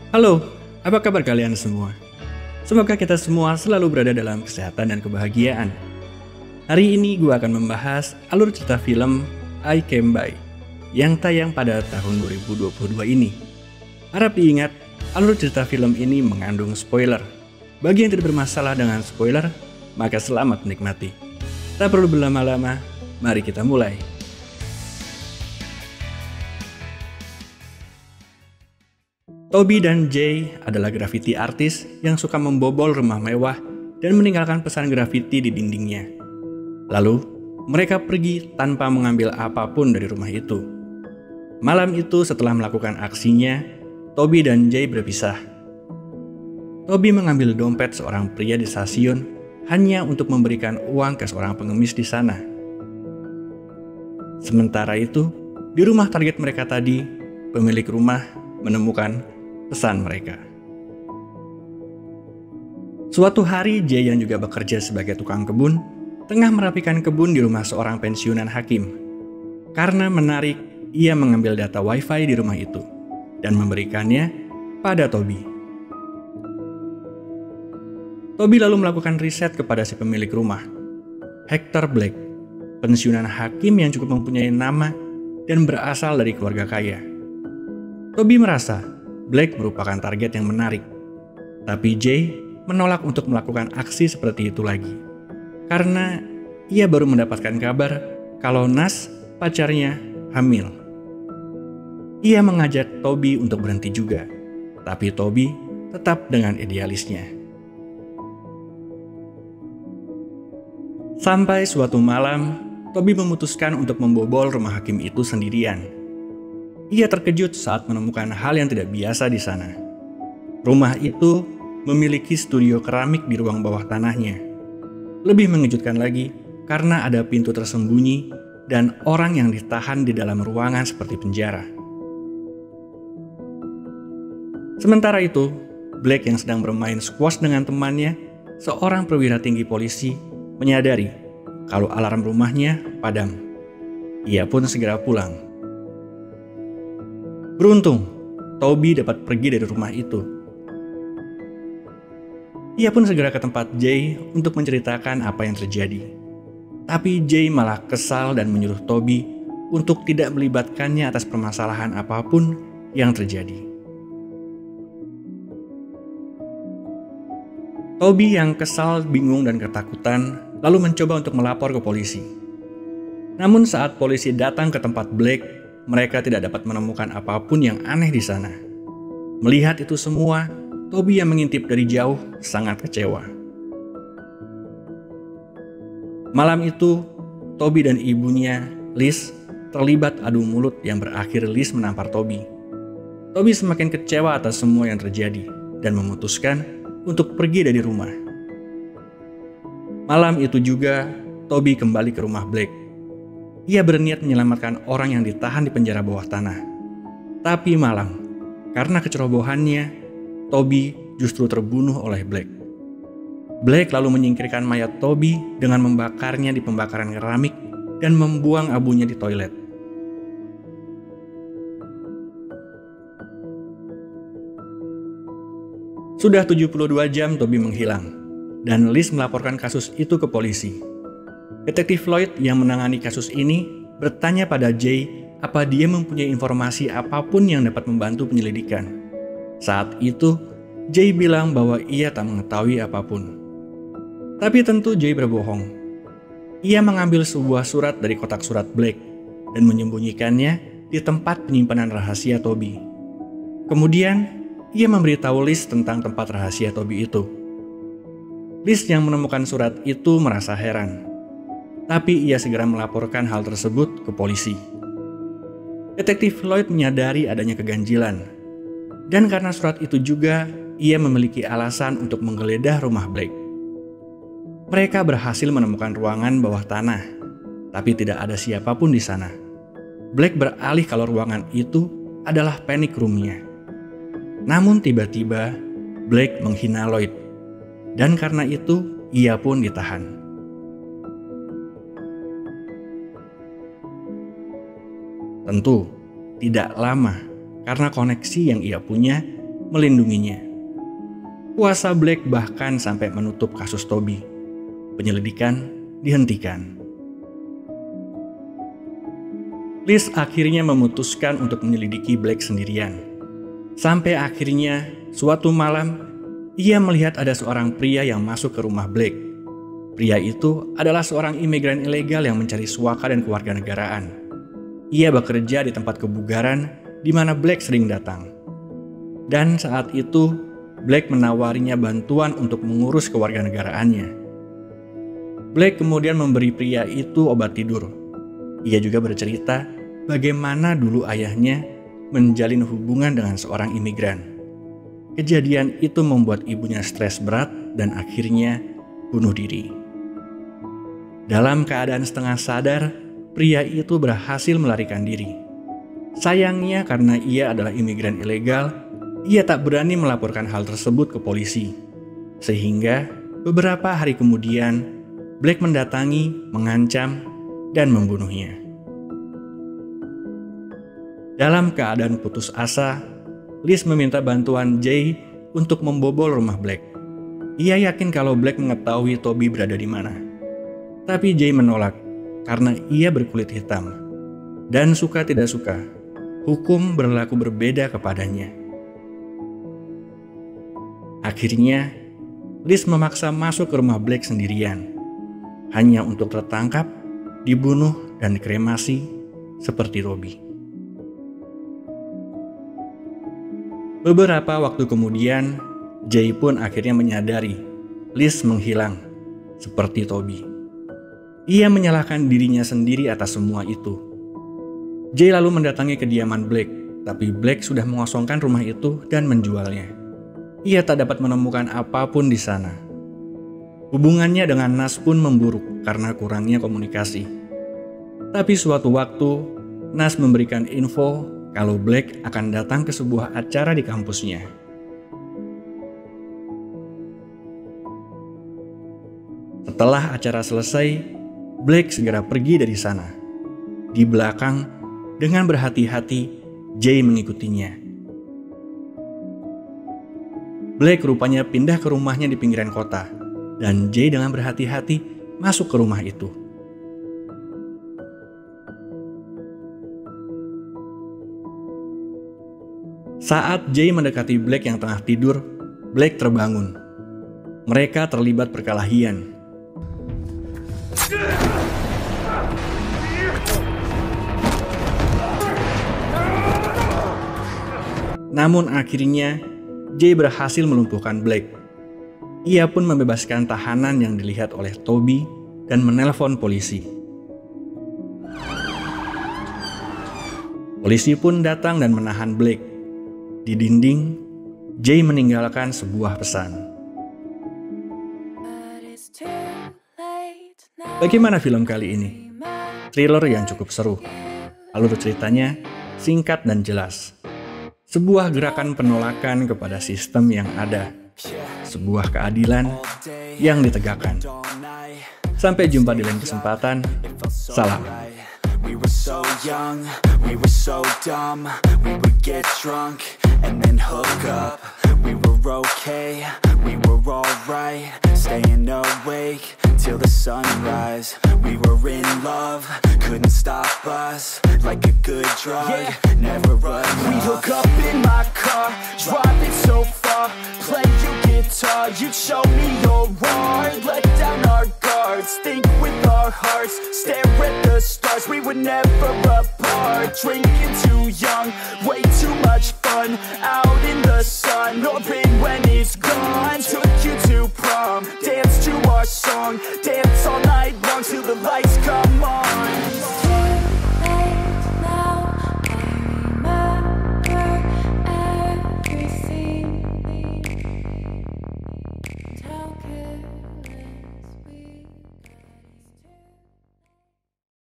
Halo, apa kabar kalian semua? Semoga kita semua selalu berada dalam kesehatan dan kebahagiaan. Hari ini gue akan membahas alur cerita film I Came By yang tayang pada tahun 2022 ini. Harap diingat, alur cerita film ini mengandung spoiler. Bagi yang tidak bermasalah dengan spoiler, maka selamat menikmati. Tak perlu berlama-lama, mari kita mulai. Toby dan Jay adalah graffiti artis yang suka membobol rumah mewah dan meninggalkan pesan graffiti di dindingnya. Lalu, mereka pergi tanpa mengambil apapun dari rumah itu. Malam itu setelah melakukan aksinya, Toby dan Jay berpisah. Toby mengambil dompet seorang pria di stasiun hanya untuk memberikan uang ke seorang pengemis di sana. Sementara itu, di rumah target mereka tadi, pemilik rumah menemukan pesan mereka. Suatu hari, Jay yang juga bekerja sebagai tukang kebun, tengah merapikan kebun di rumah seorang pensiunan hakim. Karena menarik, ia mengambil data wifi di rumah itu dan memberikannya pada Toby. Toby lalu melakukan riset kepada si pemilik rumah, Hector Black, pensiunan hakim yang cukup mempunyai nama dan berasal dari keluarga kaya. Toby merasa Black merupakan target yang menarik, tapi Jay menolak untuk melakukan aksi seperti itu lagi. Karena ia baru mendapatkan kabar kalau Nas, pacarnya, hamil. Ia mengajak Toby untuk berhenti juga, tapi Toby tetap dengan idealisnya. Sampai suatu malam, Toby memutuskan untuk membobol rumah hakim itu sendirian. Ia terkejut saat menemukan hal yang tidak biasa di sana. Rumah itu memiliki studio keramik di ruang bawah tanahnya. Lebih mengejutkan lagi karena ada pintu tersembunyi dan orang yang ditahan di dalam ruangan seperti penjara. Sementara itu, Black yang sedang bermain squash dengan temannya, seorang perwira tinggi polisi, menyadari kalau alarm rumahnya padam. Ia pun segera pulang. Beruntung, Toby dapat pergi dari rumah itu. Ia pun segera ke tempat Jay untuk menceritakan apa yang terjadi. Tapi Jay malah kesal dan menyuruh Toby untuk tidak melibatkannya atas permasalahan apapun yang terjadi. Toby yang kesal, bingung, dan ketakutan lalu mencoba untuk melapor ke polisi. Namun saat polisi datang ke tempat Black, mereka tidak dapat menemukan apapun yang aneh di sana. Melihat itu semua, Toby yang mengintip dari jauh sangat kecewa. Malam itu, Toby dan ibunya, Liz, terlibat adu mulut yang berakhir Liz menampar Toby. Toby semakin kecewa atas semua yang terjadi dan memutuskan untuk pergi dari rumah. Malam itu juga, Toby kembali ke rumah Black. Ia berniat menyelamatkan orang yang ditahan di penjara bawah tanah. Tapi malang, karena kecerobohannya, Toby justru terbunuh oleh Black. Black lalu menyingkirkan mayat Toby dengan membakarnya di pembakaran keramik dan membuang abunya di toilet. Sudah 72 jam Toby menghilang, dan Liz melaporkan kasus itu ke polisi. Detektif Lloyd yang menangani kasus ini bertanya pada Jay apa dia mempunyai informasi apapun yang dapat membantu penyelidikan. Saat itu, Jay bilang bahwa ia tak mengetahui apapun. Tapi tentu Jay berbohong. Ia mengambil sebuah surat dari kotak surat Black dan menyembunyikannya di tempat penyimpanan rahasia Toby. Kemudian, ia memberitahu Liz tentang tempat rahasia Toby itu. Liz yang menemukan surat itu merasa heran. Tapi ia segera melaporkan hal tersebut ke polisi. Detektif Lloyd menyadari adanya keganjilan. Dan karena surat itu juga, ia memiliki alasan untuk menggeledah rumah Black. Mereka berhasil menemukan ruangan bawah tanah, tapi tidak ada siapapun di sana. Black beralih kalau ruangan itu adalah panic room-nya. Namun tiba-tiba, Black menghina Lloyd. Dan karena itu, ia pun ditahan. Tentu, tidak lama karena koneksi yang ia punya melindunginya. Kuasa Black bahkan sampai menutup kasus Toby. Penyelidikan dihentikan. Liz akhirnya memutuskan untuk menyelidiki Black sendirian. Sampai akhirnya suatu malam ia melihat ada seorang pria yang masuk ke rumah Black. Pria itu adalah seorang imigran ilegal yang mencari suaka dan kewarganegaraan. Ia bekerja di tempat kebugaran di mana Black sering datang. Dan saat itu Black menawarinya bantuan untuk mengurus kewarganegaraannya. Black kemudian memberi pria itu obat tidur. Ia juga bercerita bagaimana dulu ayahnya menjalin hubungan dengan seorang imigran. Kejadian itu membuat ibunya stres berat dan akhirnya bunuh diri. Dalam keadaan setengah sadar, pria itu berhasil melarikan diri. Sayangnya karena ia adalah imigran ilegal, ia tak berani melaporkan hal tersebut ke polisi. Sehingga beberapa hari kemudian, Black mendatangi, mengancam, dan membunuhnya. Dalam keadaan putus asa, Liz meminta bantuan Jay untuk membobol rumah Black. Ia yakin kalau Black mengetahui Toby berada di mana. Tapi Jay menolak karena ia berkulit hitam. Dan suka tidak suka, hukum berlaku berbeda kepadanya. Akhirnya, Liz memaksa masuk ke rumah Black sendirian. Hanya untuk tertangkap, dibunuh, dan dikremasi seperti Robbie. Beberapa waktu kemudian, Jay pun akhirnya menyadari Liz menghilang, seperti Toby. Ia menyalahkan dirinya sendiri atas semua itu. Jay lalu mendatangi kediaman Black, tapi Black sudah mengosongkan rumah itu dan menjualnya. Ia tak dapat menemukan apapun di sana. Hubungannya dengan Nas pun memburuk karena kurangnya komunikasi. Tapi suatu waktu, Nas memberikan info kalau Black akan datang ke sebuah acara di kampusnya. Setelah acara selesai, Black segera pergi dari sana. Di belakang, dengan berhati-hati, Jay mengikutinya. Black rupanya pindah ke rumahnya di pinggiran kota, dan Jay dengan berhati-hati masuk ke rumah itu. Saat Jay mendekati Black yang tengah tidur, Black terbangun. Mereka terlibat perkelahian. Namun akhirnya, Jay berhasil melumpuhkan Black. Ia pun membebaskan tahanan yang dilihat oleh Toby dan menelpon polisi. Polisi pun datang dan menahan Black. Di dinding, Jay meninggalkan sebuah pesan. Bagaimana film kali ini? Thriller yang cukup seru. Alur ceritanya singkat dan jelas. Sebuah gerakan penolakan kepada sistem yang ada. Sebuah keadilan yang ditegakkan. Sampai jumpa di lain kesempatan. Salam. We were so young, we were so dumb. We would get drunk and then hook up. We were okay, we were alright. Staying awake till the sunrise. We were in love, couldn't stop us. Like a good drug, never enough. We hook up in my car, driving so far. Play your guitar, you'd show me your art. Let down our guards, think with our hearts. Stare at the stars, we were never apart. Drinking too young, way too much fun. Out in the sun, hoping when it's gone. Took you to prom, dance to our song. Dance all night long till the lights come on.